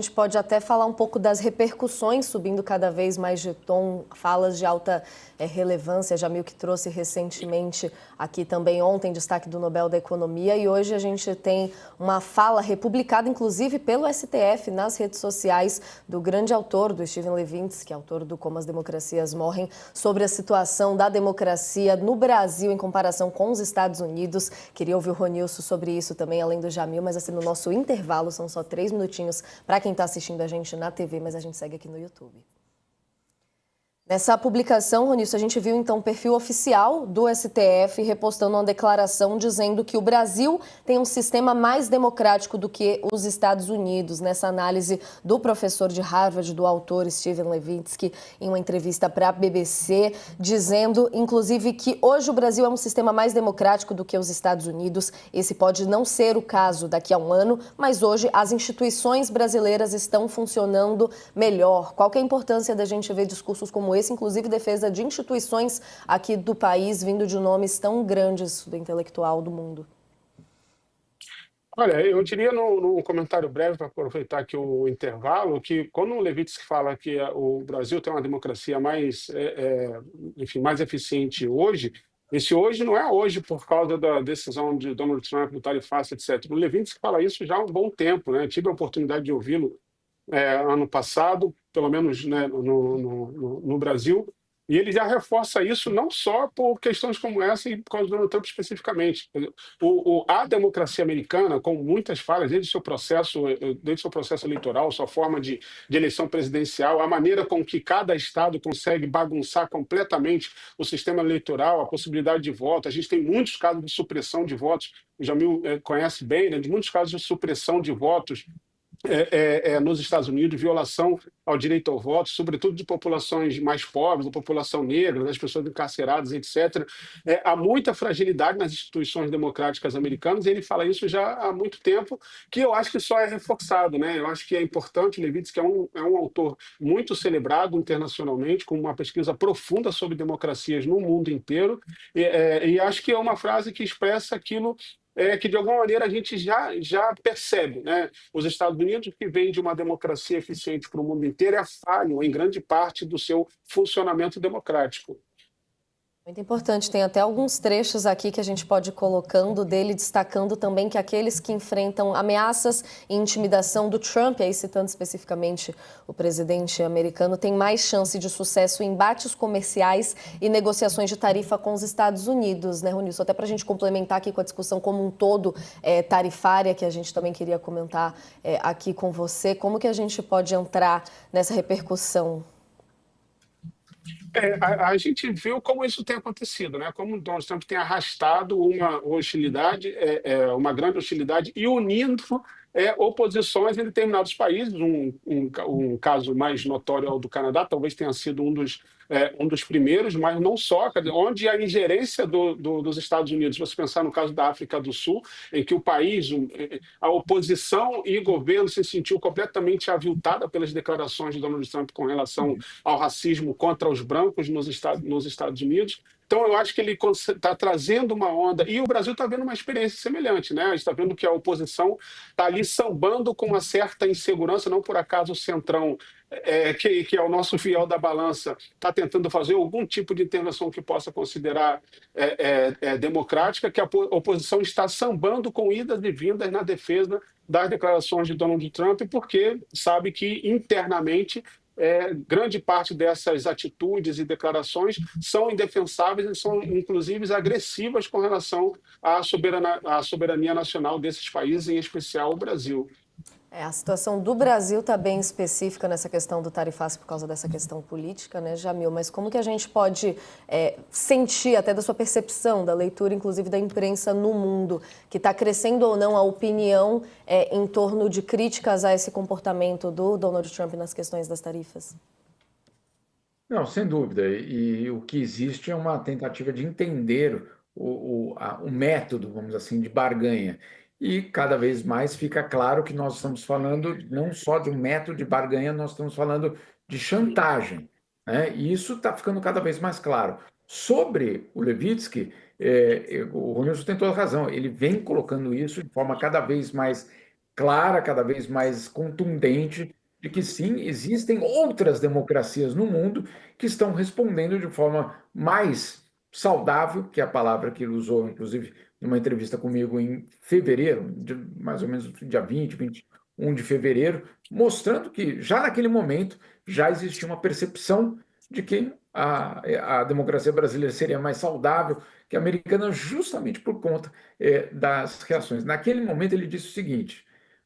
A gente pode até falar um pouco das repercussões subindo cada vez mais de tom, falas de alta relevância. Jamil, que trouxe recentemente aqui também ontem destaque do Nobel da Economia, e hoje a gente tem uma fala republicada, inclusive pelo STF, nas redes sociais, do grande autor, do Steven Levitsky, autor do Como as Democracias Morrem, sobre a situação da democracia no Brasil em comparação com os Estados Unidos. Queria ouvir o Ronilson sobre isso também, além do Jamil, mas assim, no nosso intervalo, são só 3 minutinhos para quem está assistindo a gente na TV, mas a gente segue aqui no YouTube. Nessa publicação, Ronilson, a gente viu então o perfil oficial do STF repostando uma declaração dizendo que o Brasil tem um sistema mais democrático do que os Estados Unidos. Nessa análise do professor de Harvard, do autor Steven Levitsky, em uma entrevista para a BBC, dizendo, inclusive, que hoje o Brasil é um sistema mais democrático do que os Estados Unidos. Esse pode não ser o caso daqui a um ano, mas hoje as instituições brasileiras estão funcionando melhor. Qual que é a importância da gente ver discursos como esse, inclusive defesa de instituições aqui do país, vindo de nomes tão grandes do intelectual do mundo? Olha, eu diria num comentário breve, para aproveitar aqui o intervalo, que quando o Levitsky fala que o Brasil tem uma democracia mais, enfim, mais eficiente hoje, esse hoje não é hoje por causa da decisão de Donald Trump, do tarifaço, etc. O Levitsky fala isso já há um bom tempo, né? Eu tive a oportunidade de ouvi-lo ano passado, pelo menos, né, no Brasil, e ele já reforça isso não só por questões como essa e por causa do Donald Trump especificamente. A democracia americana, com muitas falhas, desde seu processo eleitoral, sua forma de eleição presidencial, a maneira com que cada estado consegue bagunçar completamente o sistema eleitoral, a possibilidade de voto. A gente tem muitos casos de supressão de votos, o Jamil conhece bem, né, de muitos casos de supressão de votos nos Estados Unidos, violação ao direito ao voto, sobretudo de populações mais pobres, da população negra, das pessoas encarceradas, etc. Há muita fragilidade nas instituições democráticas americanas, e ele fala isso já há muito tempo, que eu acho que só é reforçado, né? Eu acho que é importante, o Levitsky é um autor muito celebrado internacionalmente, com uma pesquisa profunda sobre democracias no mundo inteiro, e acho que é uma frase que expressa aquilo que, de alguma maneira, a gente já percebe, né? Os Estados Unidos, que vêm de uma democracia eficiente para o mundo inteiro, é falho em grande parte do seu funcionamento democrático. Muito importante, tem até alguns trechos aqui que a gente pode ir colocando dele, destacando também que aqueles que enfrentam ameaças e intimidação do Trump, aí citando especificamente o presidente americano, tem mais chance de sucesso em embates comerciais e negociações de tarifa com os Estados Unidos, né, Ronilson? Até para a gente complementar aqui com a discussão como um todo tarifária, que a gente também queria comentar aqui com você, como que a gente pode entrar nessa repercussão? A gente viu como isso tem acontecido, né? Como o Donald Trump tem arrastado uma hostilidade, uma grande hostilidade, e unindo oposições em determinados países. Um caso mais notório é o do Canadá, talvez tenha sido um dos primeiros, mas não só, onde a ingerência dos Estados Unidos, se você pensar no caso da África do Sul, em que o país, a oposição e governo se sentiu completamente aviltada pelas declarações de Donald Trump com relação ao racismo contra os brancos nos Estados Unidos. Então, eu acho que ele está trazendo uma onda, e o Brasil está vendo uma experiência semelhante, né? A gente está vendo que a oposição está ali sambando com uma certa insegurança, não por acaso o Centrão, que é o nosso fiel da balança, está tentando fazer algum tipo de intervenção que possa considerar democrática, que a oposição está sambando com idas e vindas na defesa das declarações de Donald Trump, porque sabe que internamente grande parte dessas atitudes e declarações são indefensáveis e são, inclusive, agressivas com relação à soberania nacional desses países, em especial o Brasil. A situação do Brasil está bem específica nessa questão do tarifaço por causa dessa questão política, né, Jamil? Mas como que a gente pode sentir, até da sua percepção, da leitura, inclusive da imprensa no mundo, que está crescendo ou não a opinião em torno de críticas a esse comportamento do Donald Trump nas questões das tarifas? Não, sem dúvida. E o que existe é uma tentativa de entender o método, vamos assim, de barganha. E cada vez mais fica claro que nós estamos falando não só de um método de barganha, nós estamos falando de chantagem, né? E isso está ficando cada vez mais claro. Sobre o Levitsky, o Ronilson tem toda razão, ele vem colocando isso de forma cada vez mais clara, cada vez mais contundente, de que sim, existem outras democracias no mundo que estão respondendo de forma mais saudável, que é a palavra que ele usou, inclusive, numa entrevista comigo em fevereiro, mais ou menos dia 20, 21 de fevereiro, mostrando que já naquele momento já existia uma percepção de que a democracia brasileira seria mais saudável que a americana, justamente por conta das reações. Naquele momento, ele disse o seguinte: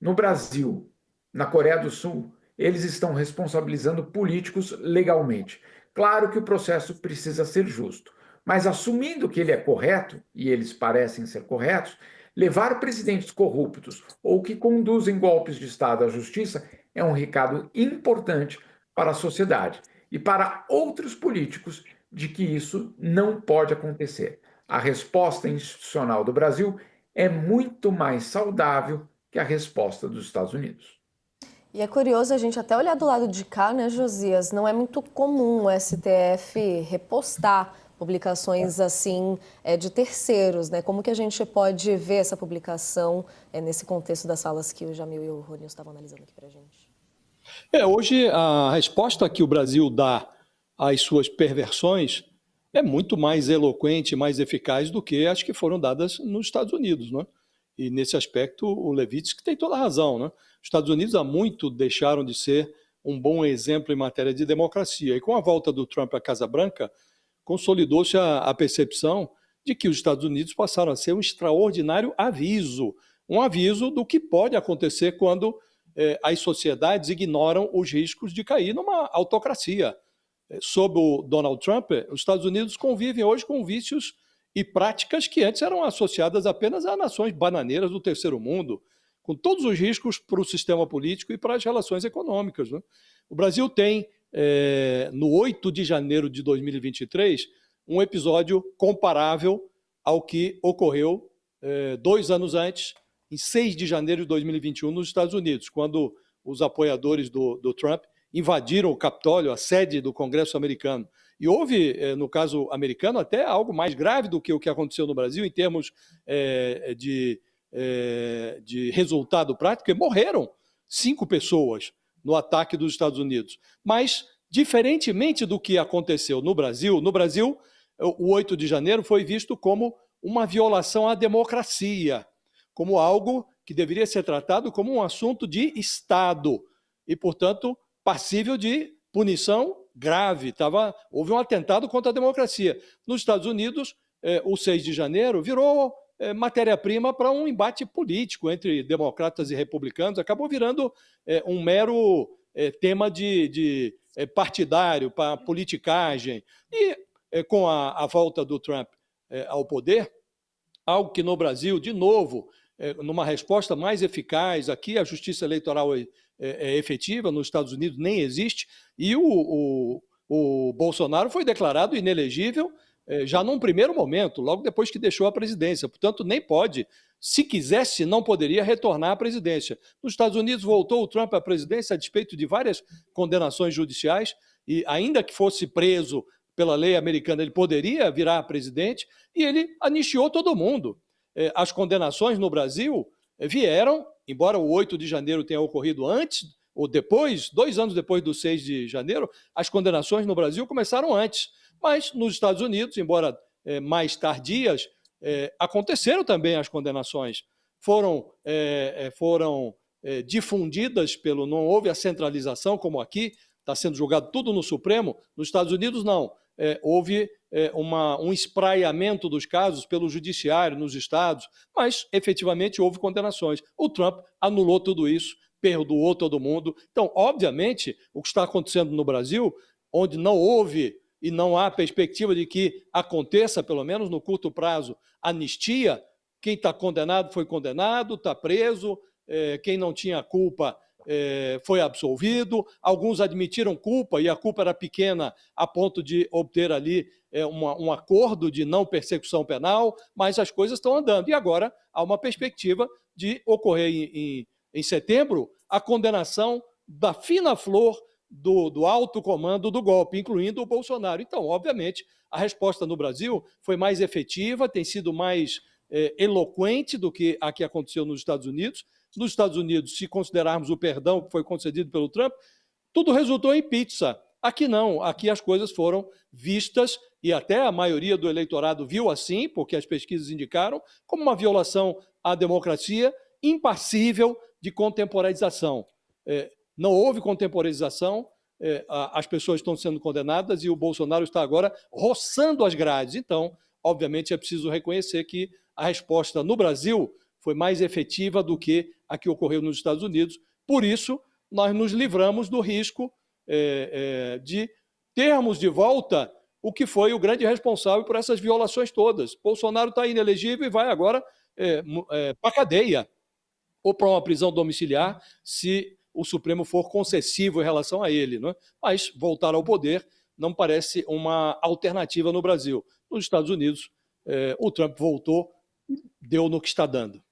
no Brasil, na Coreia do Sul, eles estão responsabilizando políticos legalmente. Claro que o processo precisa ser justo, mas assumindo que ele é correto, e eles parecem ser corretos, levar presidentes corruptos ou que conduzem golpes de Estado à justiça é um recado importante para a sociedade e para outros políticos de que isso não pode acontecer. A resposta institucional do Brasil é muito mais saudável que a resposta dos Estados Unidos. E é curioso a gente até olhar do lado de cá, né, Josias? Não é muito comum o STF repostar publicações assim de terceiros, né? Como que a gente pode ver essa publicação nesse contexto das falas que o Jamil e o Rony estavam analisando aqui pra gente? Hoje a resposta que o Brasil dá às suas perversões é muito mais eloquente, mais eficaz do que as que foram dadas nos Estados Unidos, né? E nesse aspecto o Levitsky tem toda a razão, né? Os Estados Unidos há muito deixaram de ser um bom exemplo em matéria de democracia. E com a volta do Trump à Casa Branca, consolidou-se a percepção de que os Estados Unidos passaram a ser um extraordinário aviso, um aviso do que pode acontecer quando as sociedades ignoram os riscos de cair numa autocracia. Sob o Donald Trump, os Estados Unidos convivem hoje com vícios e práticas que antes eram associadas apenas a nações bananeiras do terceiro mundo, com todos os riscos para o sistema político e para as relações econômicas, né? O Brasil tem, no 8 de janeiro de 2023, um episódio comparável ao que ocorreu 2 anos antes, em 6 de janeiro de 2021, nos Estados Unidos, quando os apoiadores do Trump invadiram o Capitólio, a sede do Congresso americano. E houve, no caso americano, até algo mais grave do que o que aconteceu no Brasil, em termos de resultado prático, e morreram 5 pessoas no ataque dos Estados Unidos. Mas, diferentemente do que aconteceu no Brasil, o 8 de janeiro foi visto como uma violação à democracia, como algo que deveria ser tratado como um assunto de Estado e, portanto, passível de punição grave. Houve um atentado contra a democracia. Nos Estados Unidos, o 6 de janeiro virou matéria-prima para um embate político entre democratas e republicanos, acabou virando um mero tema de partidário, para politicagem. E com a volta do Trump ao poder, algo que no Brasil, de novo, numa resposta mais eficaz, aqui a justiça eleitoral é efetiva, nos Estados Unidos nem existe, e o Bolsonaro foi declarado inelegível já num primeiro momento, logo depois que deixou a presidência. Portanto, nem pode, se quisesse, não poderia retornar à presidência. Nos Estados Unidos voltou o Trump à presidência a despeito de várias condenações judiciais, e ainda que fosse preso pela lei americana, ele poderia virar presidente, e ele anistiou todo mundo. As condenações no Brasil vieram, embora o 8 de janeiro tenha ocorrido antes ou depois, 2 anos depois do 6 de janeiro, as condenações no Brasil começaram antes. Mas nos Estados Unidos, embora mais tardias, aconteceram também as condenações. Foram difundidas não houve a centralização como aqui, está sendo julgado tudo no Supremo. Nos Estados Unidos, não. Houve um espraiamento dos casos pelo judiciário nos estados, mas efetivamente houve condenações. O Trump anulou tudo isso, perdoou todo mundo. Então, obviamente, o que está acontecendo no Brasil, onde não houve e não há perspectiva de que aconteça, pelo menos no curto prazo, anistia, quem está condenado foi condenado, está preso, quem não tinha culpa foi absolvido, alguns admitiram culpa e a culpa era pequena a ponto de obter ali um acordo de não persecução penal, mas as coisas estão andando. E agora há uma perspectiva de ocorrer em setembro a condenação da fina flor do alto comando do golpe, incluindo o Bolsonaro. Então, obviamente, a resposta no Brasil foi mais efetiva, tem sido mais eloquente do que a que aconteceu nos Estados Unidos, Nos Estados Unidos, se considerarmos o perdão que foi concedido pelo Trump, tudo resultou em pizza. Aqui não, aqui as coisas foram vistas, e até a maioria do eleitorado viu assim, porque as pesquisas indicaram, como uma violação à democracia impassível de contemporanização. Não houve contemporanização, as pessoas estão sendo condenadas e o Bolsonaro está agora roçando as grades. Então, obviamente, é preciso reconhecer que a resposta no Brasil foi mais efetiva do que a que ocorreu nos Estados Unidos. Por isso, nós nos livramos do risco de termos de volta o que foi o grande responsável por essas violações todas. Bolsonaro está inelegível e vai agora para a cadeia ou para uma prisão domiciliar, se o Supremo for concessivo em relação a ele. Né? Mas voltar ao poder não parece uma alternativa no Brasil. Nos Estados Unidos, o Trump voltou, deu no que está dando.